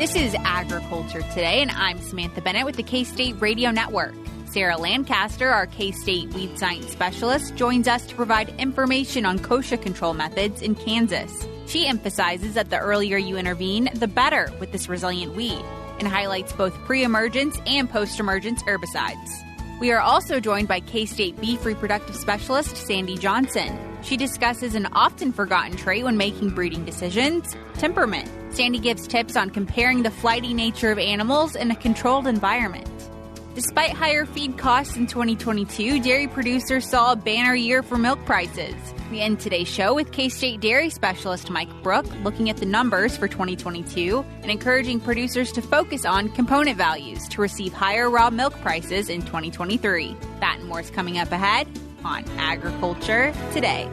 This is Agriculture Today, and I'm Samantha Bennett with the K-State Radio Network. Sarah Lancaster, our K-State Weed Science Specialist, joins us to provide information on kochia control methods in Kansas. She emphasizes that the earlier you intervene, the better with this resilient weed, and highlights both pre-emergence and post-emergence herbicides. We are also joined by K-State Beef Reproductive Specialist Sandy Johnson. She discusses an often forgotten trait when making breeding decisions, temperament. Sandy gives tips on comparing the flighty nature of animals in a controlled environment. Despite higher feed costs in 2022, dairy producers saw a banner year for milk prices. We end today's show with K-State dairy specialist Mike Brouk looking at the numbers for 2022 and encouraging producers to focus on component values to receive higher raw milk prices in 2023. That and more is coming up ahead on Agriculture Today.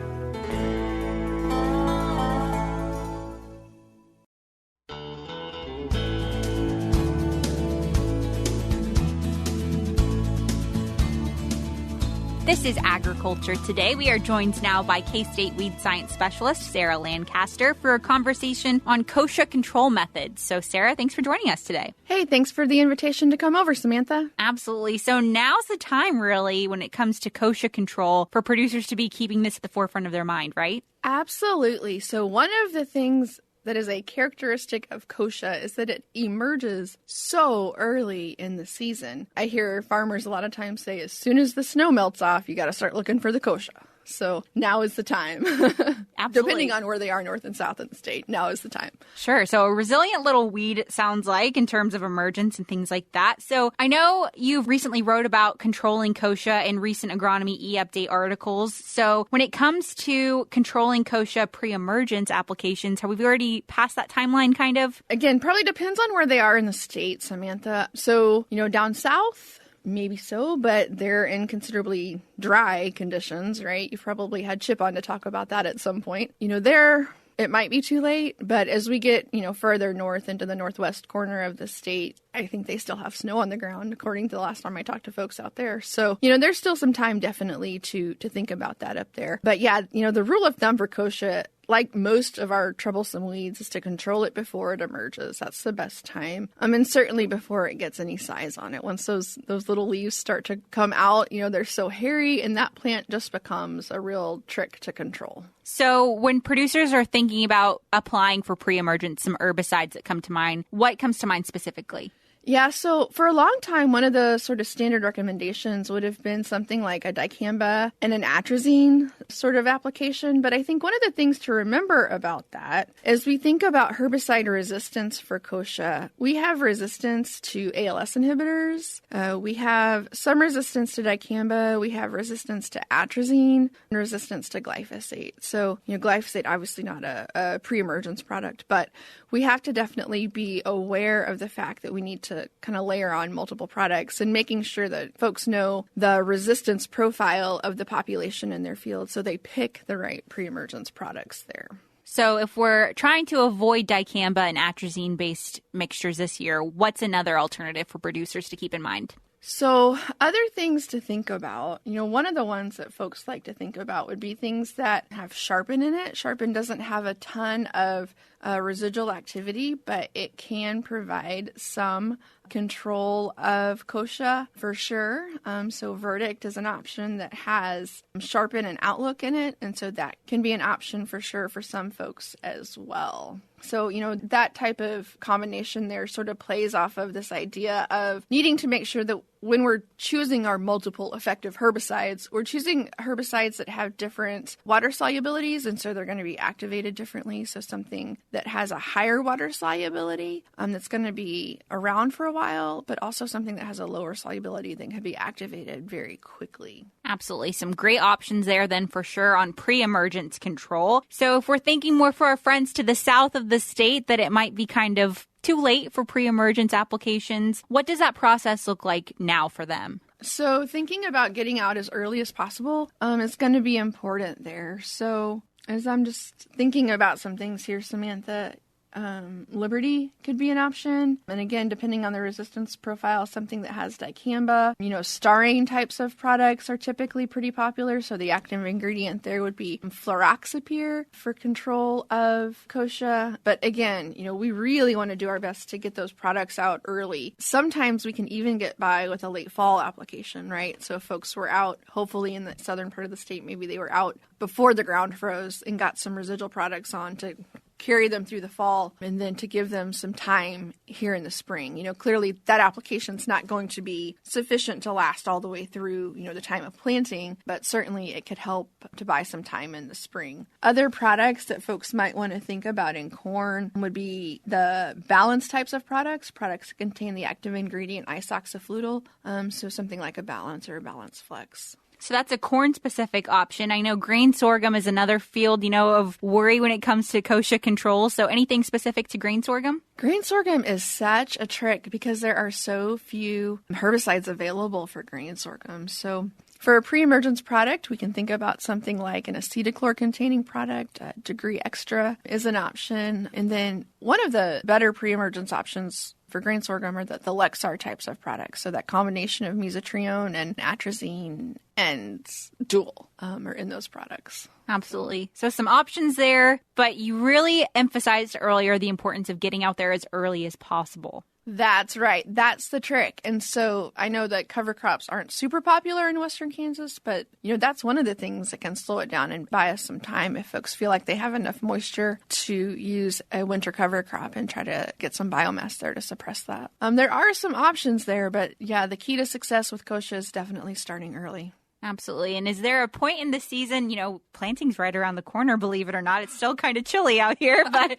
This is Agriculture Today. We are joined now by K-State Weed Science Specialist Sarah Lancaster for a conversation on kochia control methods. So, Sarah, thanks for joining us today. Hey, thanks for the invitation to come over, Samantha. Absolutely. So now's the time, really, when it comes to kochia control for producers to be keeping this at the forefront of their mind, right? Absolutely. So one of the things that is a characteristic of kochia is that it emerges so early in the season. I hear farmers a lot of times say, as soon as the snow melts off, you got to start looking for the kochia. So now is the time. Absolutely. Depending on where they are, north and south in the state, now is the time. Sure. So a resilient little weed, it sounds like, in terms of emergence and things like that. So I know you've recently wrote about controlling kochia in recent Agronomy eUpdate articles. So when it comes to controlling kochia pre-emergence applications, have we already passed that timeline, kind of? Again, probably depends on where they are in the state, Samantha. So, down south, maybe so, but they're in considerably dry conditions, right? You've probably had Chip on to talk about that at some point. There, it might be too late, but as we get, further north into the northwest corner of the state, I think they still have snow on the ground, according to the last time I talked to folks out there. So, there's still some time definitely to think about that up there. But yeah, the rule of thumb for kochia, like most of our troublesome weeds, is to control it before it emerges. That's the best time. And certainly before it gets any size on it. Once those little leaves start to come out, they're so hairy, and that plant just becomes a real trick to control. So when producers are thinking about applying for pre-emergence, some herbicides that come to mind, what comes to mind specifically? Yeah, so for a long time, one of the sort of standard recommendations would have been something like a dicamba and an atrazine sort of application. But I think one of the things to remember about that is we think about herbicide resistance for kochia. We have resistance to ALS inhibitors. We have some resistance to dicamba. We have resistance to atrazine and resistance to glyphosate. So, glyphosate, obviously not a pre-emergence product, but we have to definitely be aware of the fact that we need to kind of layer on multiple products and making sure that folks know the resistance profile of the population in their field so they pick the right pre-emergence products there. So if we're trying to avoid dicamba and atrazine-based mixtures this year, what's another alternative for producers to keep in mind? So other things to think about, one of the ones that folks like to think about would be things that have sharpen in it. Sharpen doesn't have a ton of residual activity, but it can provide some control of kochia for sure. So Verdict is an option that has sharpen and outlook in it, and so that can be an option for sure for some folks as well. So, that type of combination there sort of plays off of this idea of needing to make sure that when we're choosing our multiple effective herbicides, we're choosing herbicides that have different water solubilities, and so they're going to be activated differently. So something that has a higher water solubility that's going to be around for a while, but also something that has a lower solubility that can be activated very quickly. Absolutely. Some great options there then for sure on pre-emergence control. So if we're thinking more for our friends to the south of the state that it might be kind of too late for pre-emergence applications, what does that process look like now for them? So thinking about getting out as early as possible is going to be important there. So as I'm just thinking about some things here, Samantha, Liberty could be an option. And again, depending on the resistance profile, something that has dicamba. Starane types of products are typically pretty popular. So the active ingredient there would be fluroxapyr for control of kochia. But again, we really want to do our best to get those products out early. Sometimes we can even get by with a late fall application, right? So if folks were out, hopefully in the southern part of the state, maybe they were out before the ground froze and got some residual products on to carry them through the fall and then to give them some time here in the spring. Clearly that application's not going to be sufficient to last all the way through, the time of planting, but certainly it could help to buy some time in the spring. Other products that folks might want to think about in corn would be the balanced types of products that contain the active ingredient isoxaflutyl, so something like a Balance or a Balance Flex. So that's a corn-specific option. I know grain sorghum is another field, of worry when it comes to kochia control. So anything specific to grain sorghum? Grain sorghum is such a trick because there are so few herbicides available for grain sorghum. So for a pre-emergence product, we can think about something like an acetochlor-containing product. Degree Extra is an option. And then one of the better pre-emergence options for grain sorghum are the Lexar types of products. So that combination of mesotrione and atrazine and dual are in those products. Absolutely. So some options there, but you really emphasized earlier the importance of getting out there as early as possible. That's right. That's the trick. And so I know that cover crops aren't super popular in western Kansas, but that's one of the things that can slow it down and buy us some time if folks feel like they have enough moisture to use a winter cover crop and try to get some biomass there to suppress that. There are some options there, but yeah, the key to success with kochia is definitely starting early. Absolutely. And is there a point in the season, planting's right around the corner, believe it or not. It's still kind of chilly out here, but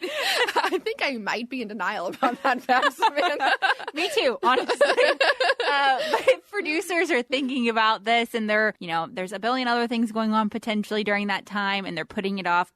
I think I might be in denial about that fact, Samantha. Me too, honestly. But if producers are thinking about this and they're, there's a billion other things going on potentially during that time and they're putting it off.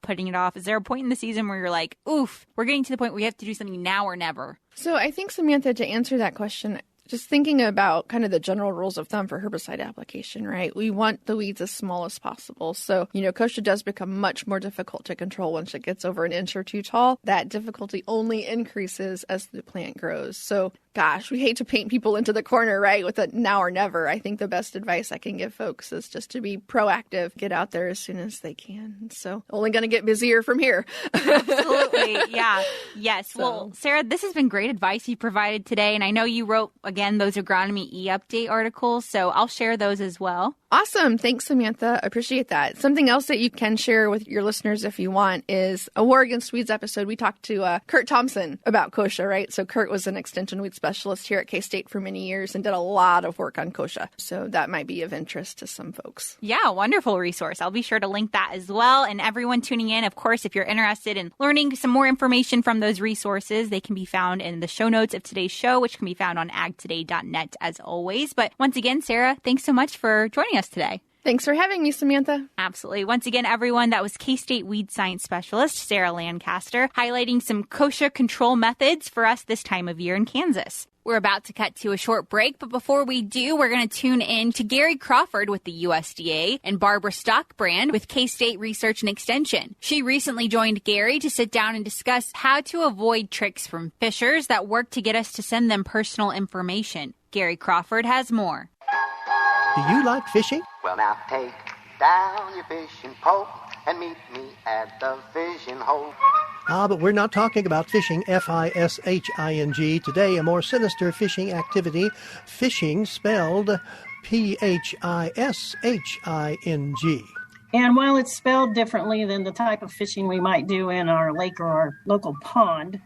Is there a point in the season where you're like, oof, we're getting to the point where we have to do something now or never? So I think, Samantha, to answer that question, just thinking about kind of the general rules of thumb for herbicide application, right? We want the weeds as small as possible. So, kochia does become much more difficult to control once it gets over an inch or two tall. That difficulty only increases as the plant grows. So, gosh, we hate to paint people into the corner, right, with a now or never. I think the best advice I can give folks is just to be proactive, get out there as soon as they can. So, only going to get busier from here. Absolutely. Yeah. Yes. So, well, Sarah, this has been great advice you provided today. And I know you wrote, again, those Agronomy eUpdate articles, so I'll share those as well. Awesome. Thanks, Samantha. I appreciate that. Something else that you can share with your listeners if you want is a War Against Weeds episode. We talked to Kurt Thompson about kochia, right? So Kurt was an extension weed specialist here at K-State for many years and did a lot of work on kochia. So that might be of interest to some folks. Yeah, wonderful resource. I'll be sure to link that as well. And everyone tuning in, of course, if you're interested in learning some more information from those resources, they can be found in the show notes of today's show, which can be found on agtoday.net as always. But once again, Sarah, thanks so much for joining us today. Thanks for having me, Samantha. Absolutely. Once again, everyone, that was K-State Weed Science Specialist Sarah Lancaster highlighting some kochia control methods for us this time of year in Kansas. We're about to cut to a short break, but before we do, we're going to tune in to Gary Crawford with the USDA and Barbara Stockbrand with K-State Research and Extension. She recently joined Gary to sit down and discuss how to avoid tricks from fishers that work to get us to send them personal information. Gary Crawford has more. Do you like fishing? Well, now take down your fishing pole and meet me at the fishing hole. But we're not talking about fishing, F-I-S-H-I-N-G. Today, a more sinister fishing activity, fishing spelled P-H-I-S-H-I-N-G. And while it's spelled differently than the type of fishing we might do in our lake or our local pond,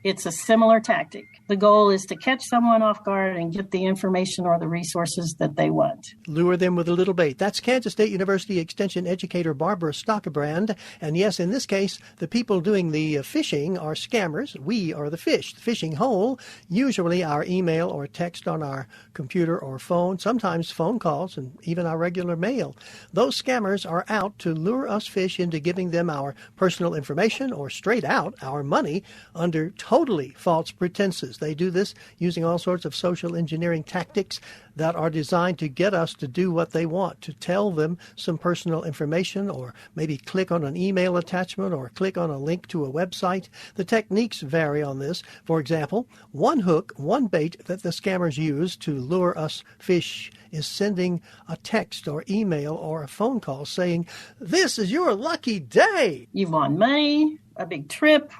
it's a similar tactic. The goal is to catch someone off guard and get the information or the resources that they want. Lure them with a little bait. That's Kansas State University Extension educator Barbara Stockbrand. And yes, in this case, the people doing the fishing are scammers. We are the fish. The fishing hole, usually our email or text on our computer or phone, sometimes phone calls and even our regular mail. Those scammers are out to lure us fish into giving them our personal information or straight out our money under totally false pretenses. They do this using all sorts of social engineering tactics that are designed to get us to do what they want, to tell them some personal information, or maybe click on an email attachment or click on a link to a website. The techniques vary on this. For example, one hook, one bait that the scammers use to lure us fish is sending a text or email or a phone call saying, "This is your lucky day." You've won money, a big trip.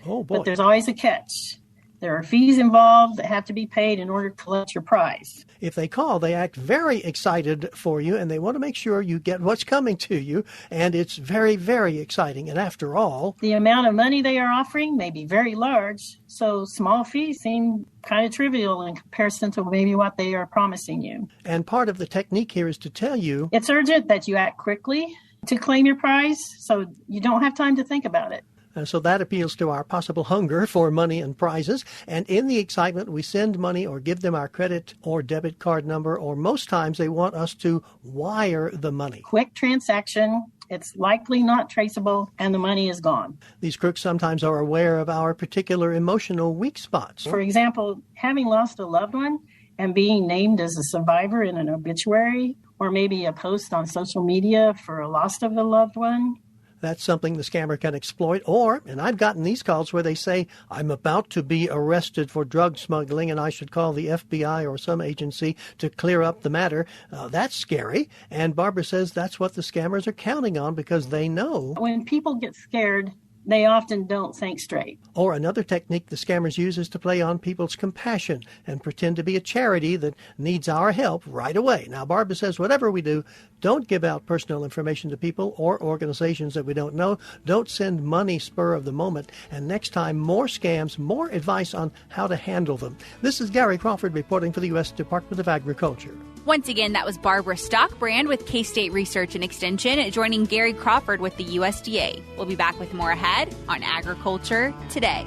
Oh, boy. But there's always a catch. There are fees involved that have to be paid in order to collect your prize. If they call, they act very excited for you, and they want to make sure you get what's coming to you, and it's very, very exciting. And after all, the amount of money they are offering may be very large, so small fees seem kind of trivial in comparison to maybe what they are promising you. And part of the technique here is to tell you it's urgent that you act quickly to claim your prize, so you don't have time to think about it. So that appeals to our possible hunger for money and prizes. And in the excitement, we send money or give them our credit or debit card number, or most times they want us to wire the money. Quick transaction. It's likely not traceable, and the money is gone. These crooks sometimes are aware of our particular emotional weak spots. For example, having lost a loved one and being named as a survivor in an obituary, or maybe a post on social media for a loss of a loved one. That's something the scammer can exploit. Or, and I've gotten these calls where they say, "I'm about to be arrested for drug smuggling and I should call the FBI or some agency to clear up the matter." That's scary. And Barbara says that's what the scammers are counting on because they know. When people get scared, they often don't think straight. Or another technique the scammers use is to play on people's compassion and pretend to be a charity that needs our help right away. Now, Barbara says whatever we do, don't give out personal information to people or organizations that we don't know. Don't send money spur of the moment. And next time, more scams, more advice on how to handle them. This is Gary Crawford reporting for the U.S. Department of Agriculture. Once again, that was Barbara Stockbrand with K-State Research and Extension, joining Gary Crawford with the USDA. We'll be back with more ahead on Agriculture Today.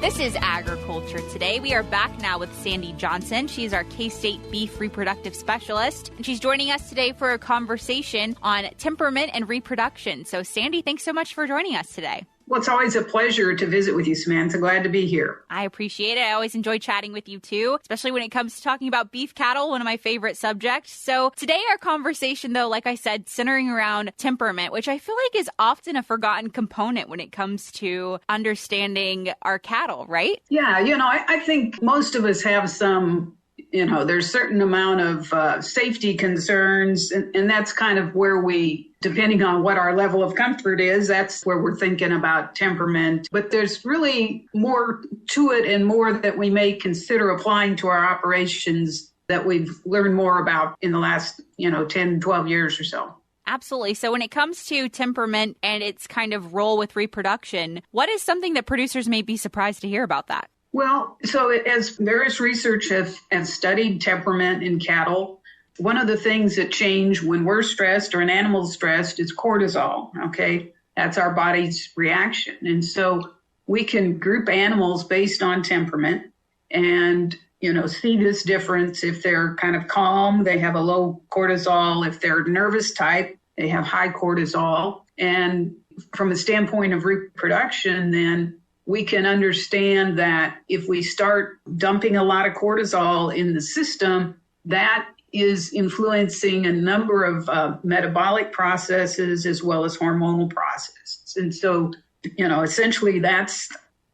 This is Agriculture Today. We are back now with Sandy Johnson. She's our K-State Beef Reproductive Specialist, and she's joining us today for a conversation on temperament and reproduction. So, Sandy, thanks so much for joining us today. Well, it's always a pleasure to visit with you, Samantha. Glad to be here. I appreciate it. I always enjoy chatting with you, too, especially when it comes to talking about beef cattle, one of my favorite subjects. So today our conversation, though, like I said, centering around temperament, which I feel like is often a forgotten component when it comes to understanding our cattle, right? Yeah, I think most of us have some, there's a certain amount of safety concerns, and that's kind of where we, depending on what our level of comfort is, that's where we're thinking about temperament. But there's really more to it and more that we may consider applying to our operations that we've learned more about in the last, 10, 12 years or so. Absolutely. So when it comes to temperament and its kind of role with reproduction, what is something that producers may be surprised to hear about that? Well, so as various research have studied temperament in cattle, one of the things that change when we're stressed or an animal's stressed is cortisol, okay? That's our body's reaction. And so we can group animals based on temperament and, see this difference. If they're kind of calm, they have a low cortisol. If they're nervous type, they have high cortisol. And from a standpoint of reproduction, then we can understand that if we start dumping a lot of cortisol in the system, that is influencing a number of metabolic processes as well as hormonal processes. And so, essentially that's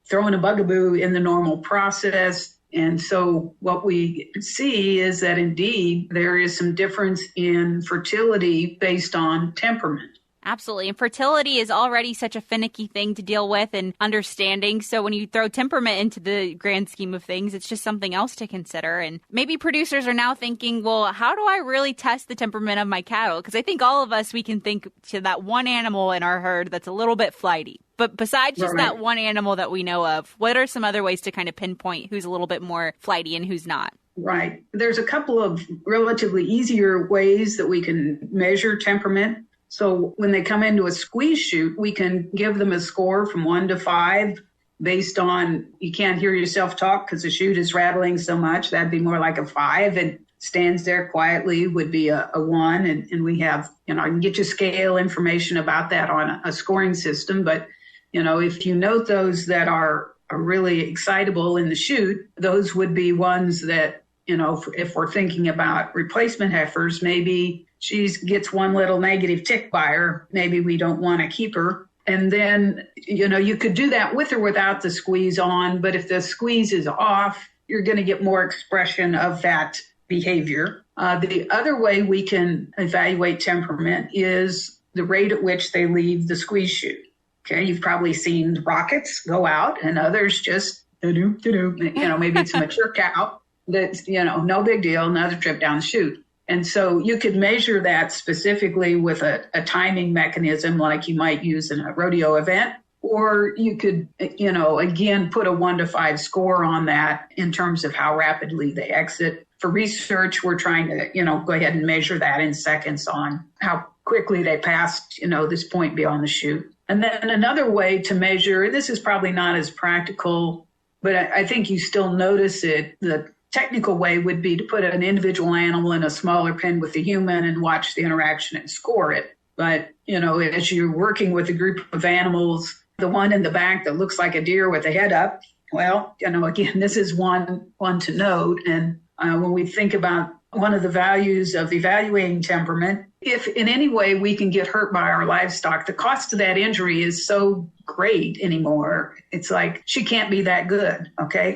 throwing a bugaboo in the normal process. And so what we see is that indeed there is some difference in fertility based on temperament. Absolutely. And fertility is already such a finicky thing to deal with and understanding. So when you throw temperament into the grand scheme of things, it's just something else to consider. And maybe producers are now thinking, well, how do I really test the temperament of my cattle? Because I think all of us, we can think to that one animal in our herd that's a little bit flighty. But besides just that one animal that we know of, what are some other ways to kind of pinpoint who's a little bit more flighty and who's not? Right. There's a couple of relatively easier ways that we can measure temperament. So when they come into a squeeze chute, we can give them a score from 1 to 5 based on, you can't hear yourself talk because the chute is rattling so much. That'd be more like a 5, and stands there quietly would be a 1. And we have, I can get you scale information about that on a scoring system. But, if you note those that are really excitable in the chute, those would be ones that, if we're thinking about replacement heifers, maybe she gets one little negative tick by her. Maybe we don't want to keep her. And then, you could do that with or without the squeeze on. But if the squeeze is off, you're going to get more expression of that behavior. The other way we can evaluate temperament is the rate at which they leave the squeeze chute. Okay, you've probably seen rockets go out and others just, maybe it's a mature cow that's, no big deal, another trip down the chute. And so you could measure that specifically with a timing mechanism like you might use in a rodeo event, or you could, again, put a 1 to 5 score on that in terms of how rapidly they exit. For research, we're trying to, go ahead and measure that in seconds on how quickly they passed, this point beyond the chute. And then another way to measure, this is probably not as practical, but I think you still notice it. The technical way would be to put an individual animal in a smaller pen with the human and watch the interaction and score it. But, as you're working with a group of animals, the one in the back that looks like a deer with a head up, well, again, this is one to note. And when we think about one of the values of evaluating temperament, if in any way we can get hurt by our livestock, the cost of that injury is so great anymore. It's like, she can't be that good. Okay.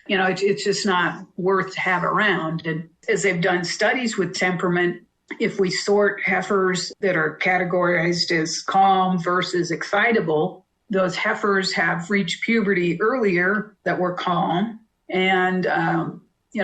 It's just not worth to have around. And as they've done studies with temperament, if we sort heifers that are categorized as calm versus excitable, those heifers have reached puberty earlier that were calm. And,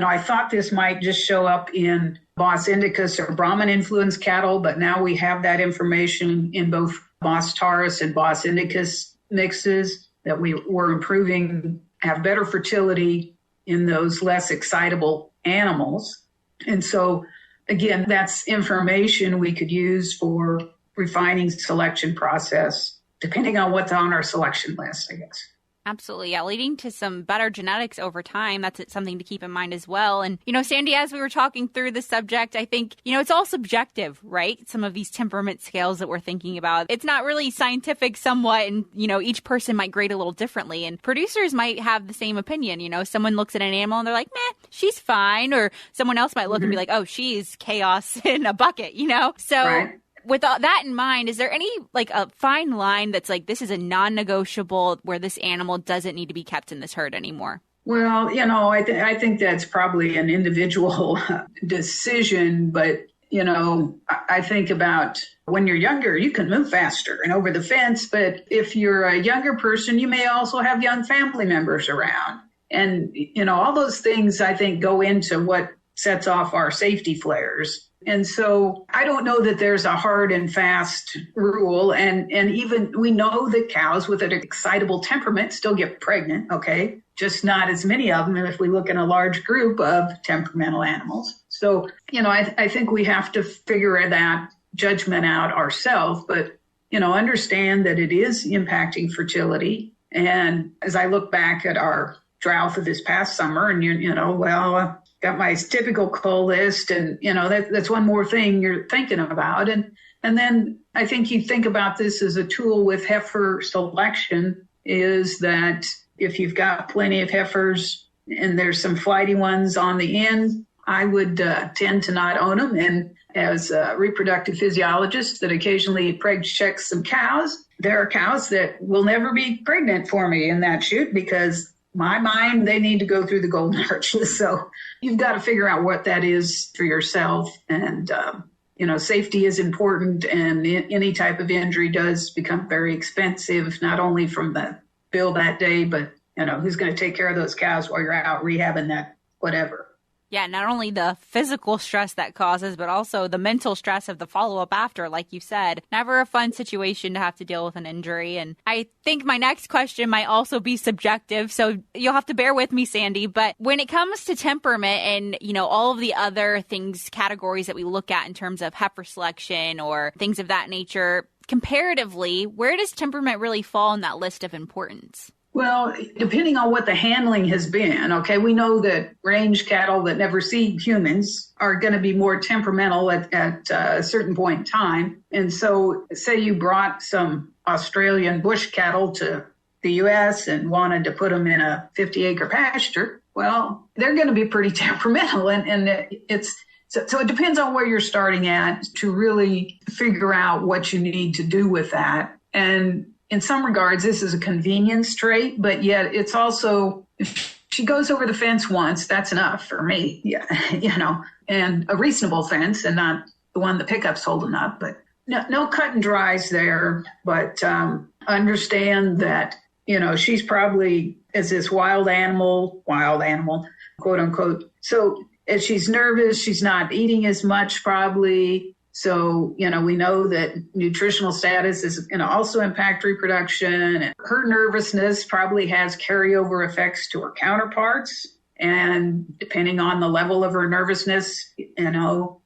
I thought this might just show up in Bos indicus or Brahman influenced cattle, but now we have that information in both Bos taurus and Bos indicus mixes that we're improving, have better fertility in those less excitable animals. And so, again, that's information we could use for refining selection process, depending on what's on our selection list, I guess. Absolutely. Yeah. Leading to some better genetics over time. That's something to keep in mind as well. And, Sandy, as we were talking through the subject, I think, it's all subjective, right? Some of these temperament scales that we're thinking about. It's not really scientific somewhat. And, each person might grade a little differently. And producers might have the same opinion. Someone looks at an animal and they're like, meh, she's fine. Or someone else might look and be like, oh, she's chaos in a bucket, So. Right. With all that in mind, is there any a fine line that's this is a non-negotiable where this animal doesn't need to be kept in this herd anymore? Well, I think that's probably an individual decision. But, I think about when you're younger, you can move faster and over the fence. But if you're a younger person, you may also have young family members around. And, all those things, I think, go into what sets off our safety flares. And so I don't know that there's a hard and fast rule. And even we know that cows with an excitable temperament still get pregnant. Okay. Just not as many of them if we look in a large group of temperamental animals. So, I think we have to figure that judgment out ourselves, but, understand that it is impacting fertility. And as I look back at our drought for this past summer and, got my typical cull list, and that's one more thing you're thinking about. And then I think you think about this as a tool with heifer selection, is that if you've got plenty of heifers and there's some flighty ones on the end, I would tend to not own them. And as a reproductive physiologist that occasionally preg checks some cows, there are cows that will never be pregnant for me in that chute because my mind, they need to go through the golden arches. So you've got to figure out what that is for yourself. And, safety is important, and any type of injury does become very expensive, not only from the bill that day, but, who's going to take care of those cows while you're out rehabbing that, whatever. Yeah, not only the physical stress that causes, but also the mental stress of the follow-up after, like you said. Never a fun situation to have to deal with an injury. And I think my next question might also be subjective, so you'll have to bear with me, Sandy. But when it comes to temperament and, all of the other things, categories that we look at in terms of heifer selection or things of that nature, comparatively, where does temperament really fall in that list of importance? Well, depending on what the handling has been, okay, we know that range cattle that never see humans are going to be more temperamental at a certain point in time. And so say you brought some Australian bush cattle to the U.S. and wanted to put them in a 50-acre pasture, well, they're going to be pretty temperamental. And so it depends on where you're starting at to really figure out what you need to do with that. And in some regards, this is a convenience trait, but yet it's also, if she goes over the fence once, that's enough for me, and a reasonable fence and not the one the pickup's holding up. But no cut and dries there, but understand that, she's probably is this wild animal, quote unquote. So if she's nervous, she's not eating as much probably. So, we know that nutritional status is going to also impact reproduction. And her nervousness probably has carryover effects to her counterparts. And depending on the level of her nervousness,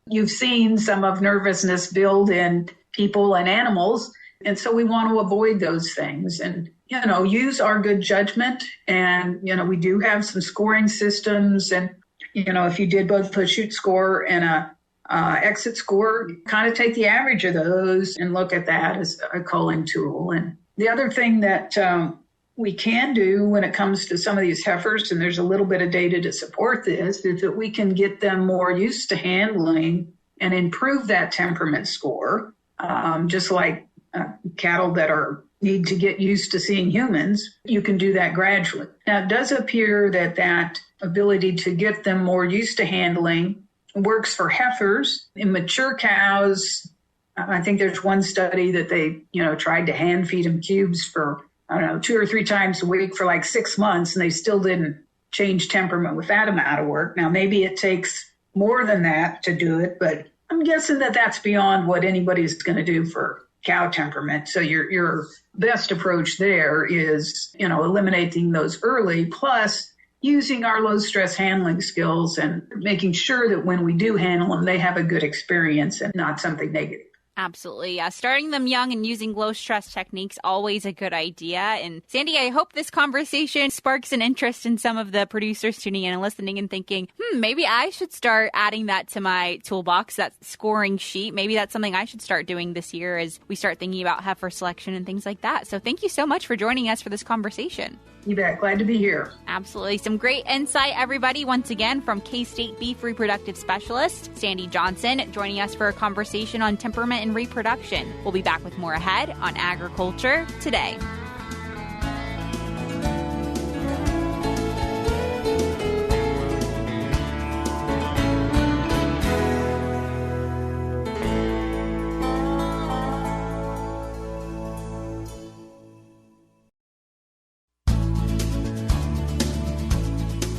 you've seen some of nervousness build in people and animals. And so we want to avoid those things and, use our good judgment. And, we do have some scoring systems. And, if you did both a shoot score and a exit score, kind of take the average of those and look at that as a culling tool. And the other thing that we can do when it comes to some of these heifers, and there's a little bit of data to support this, is that we can get them more used to handling and improve that temperament score, just like cattle that need to get used to seeing humans. You can do that gradually. Now, it does appear that ability to get them more used to handling works for heifers. In mature cows, I think there's one study that they, tried to hand feed them cubes for, 2 or 3 times a week for like 6 months, and they still didn't change temperament with that amount of work. Now, maybe it takes more than that to do it, but I'm guessing that that's beyond what anybody's going to do for cow temperament. So your best approach there is, eliminating those early, plus using our low stress handling skills and making sure that when we do handle them, they have a good experience and not something negative. Absolutely. Yeah. Starting them young and using low stress techniques, always a good idea. And Sandy, I hope this conversation sparks an interest in some of the producers tuning in and listening and thinking, maybe I should start adding that to my toolbox, that scoring sheet. Maybe that's something I should start doing this year as we start thinking about heifer selection and things like that. So thank you so much for joining us for this conversation. You bet. Glad to be here. Absolutely. Some great insight, everybody. Once again, from K-State Beef Reproductive Specialist, Sandy Johnson, joining us for a conversation on temperament and reproduction. We'll be back with more ahead on Agriculture Today.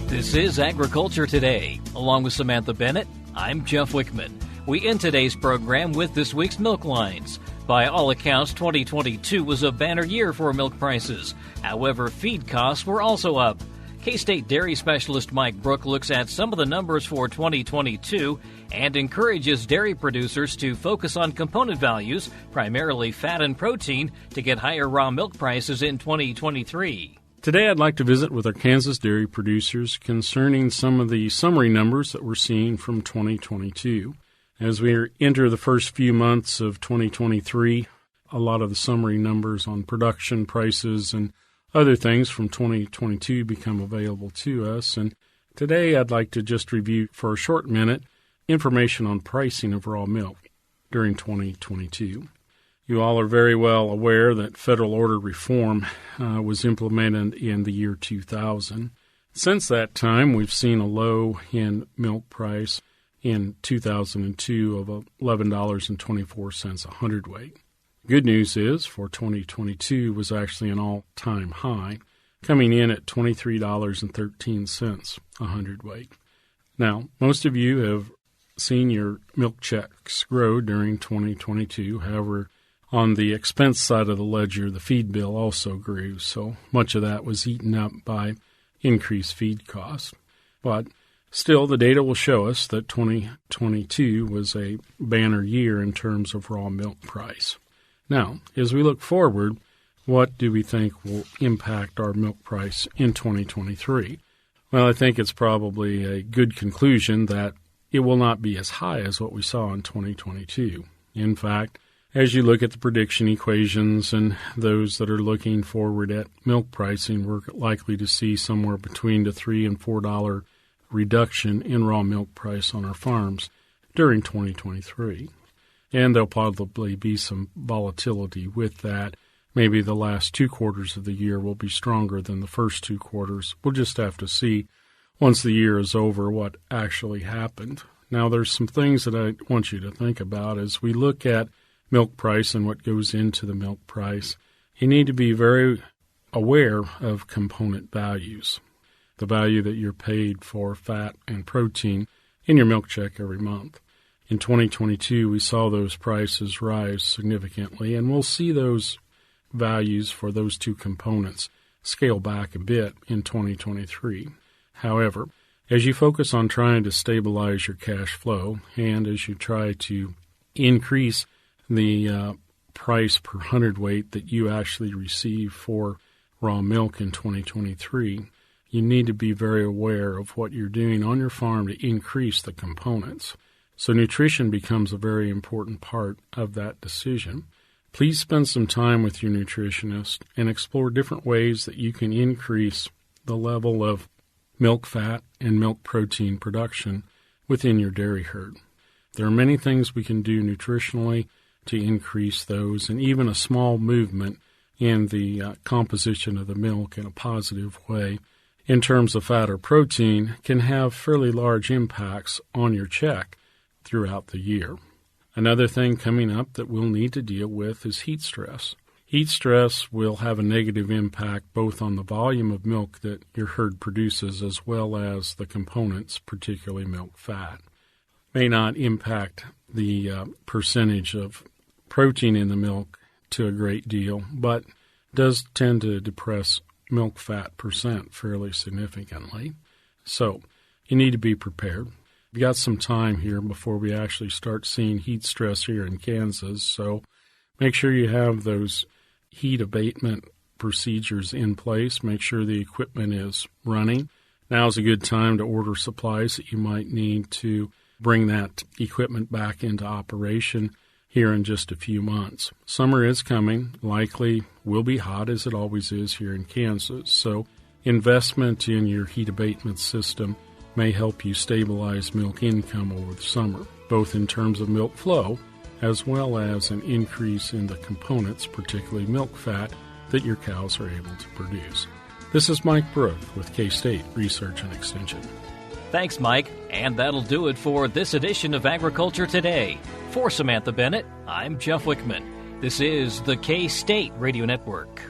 This is Agriculture Today. Along with Samantha Bennett, I'm Jeff Wickman. We end today's program with this week's milk lines. By all accounts, 2022 was a banner year for milk prices. However, feed costs were also up. K-State dairy specialist Mike Brouk looks at some of the numbers for 2022 and encourages dairy producers to focus on component values, primarily fat and protein, to get higher raw milk prices in 2023. Today I'd like to visit with our Kansas dairy producers concerning some of the summary numbers that we're seeing from 2022. As we enter the first few months of 2023, a lot of the summary numbers on production prices and other things from 2022 become available to us. And today I'd like to just review for a short minute information on pricing of raw milk during 2022. You all are very well aware that federal order reform was implemented in the year 2000. Since that time, we've seen a low in milk price, in 2002 of $11.24 a hundredweight. Good news is for 2022 was actually an all-time high, coming in at $23.13 a hundredweight. Now, most of you have seen your milk checks grow during 2022. However, on the expense side of the ledger, the feed bill also grew, so much of that was eaten up by increased feed costs. But still, the data will show us that 2022 was a banner year in terms of raw milk price. Now, as we look forward, what do we think will impact our milk price in 2023? Well, I think it's probably a good conclusion that it will not be as high as what we saw in 2022. In fact, as you look at the prediction equations and those that are looking forward at milk pricing, we're likely to see somewhere between the $3 and $4 reduction in raw milk price on our farms during 2023. And there'll probably be some volatility with that. Maybe the last 2 quarters of the year will be stronger than the first 2 quarters. We'll just have to see once the year is over what actually happened. Now, there's some things that I want you to think about as we look at milk price and what goes into the milk price. You need to be very aware of component values, the value that you're paid for fat and protein in your milk check every month. In 2022, we saw those prices rise significantly, and we'll see those values for those 2 components scale back a bit in 2023. However, as you focus on trying to stabilize your cash flow and as you try to increase the price per hundredweight that you actually receive for raw milk in 2023, you need to be very aware of what you're doing on your farm to increase the components. So nutrition becomes a very important part of that decision. Please spend some time with your nutritionist and explore different ways that you can increase the level of milk fat and milk protein production within your dairy herd. There are many things we can do nutritionally to increase those, and even a small movement in the composition of the milk in a positive way in terms of fat or protein can have fairly large impacts on your check throughout the year. Another thing coming up that we'll need to deal with is heat stress. Heat stress will have a negative impact both on the volume of milk that your herd produces as well as the components, particularly milk fat. May not impact the percentage of protein in the milk to a great deal, but does tend to depress milk fat percent fairly significantly. So you need to be prepared. We've got some time here before we actually start seeing heat stress here in Kansas, so make sure you have those heat abatement procedures in place. Make sure the equipment is running. Now is a good time to order supplies that you might need to bring that equipment back into operation here in just a few months. Summer is coming, likely will be hot as it always is here in Kansas, so investment in your heat abatement system may help you stabilize milk income over the summer, both in terms of milk flow as well as an increase in the components, particularly milk fat, that your cows are able to produce. This is Mike Brouk with K-State Research and Extension. Thanks, Mike. And that'll do it for this edition of Agriculture Today. For Samantha Bennett, I'm Jeff Wickman. This is the K-State Radio Network.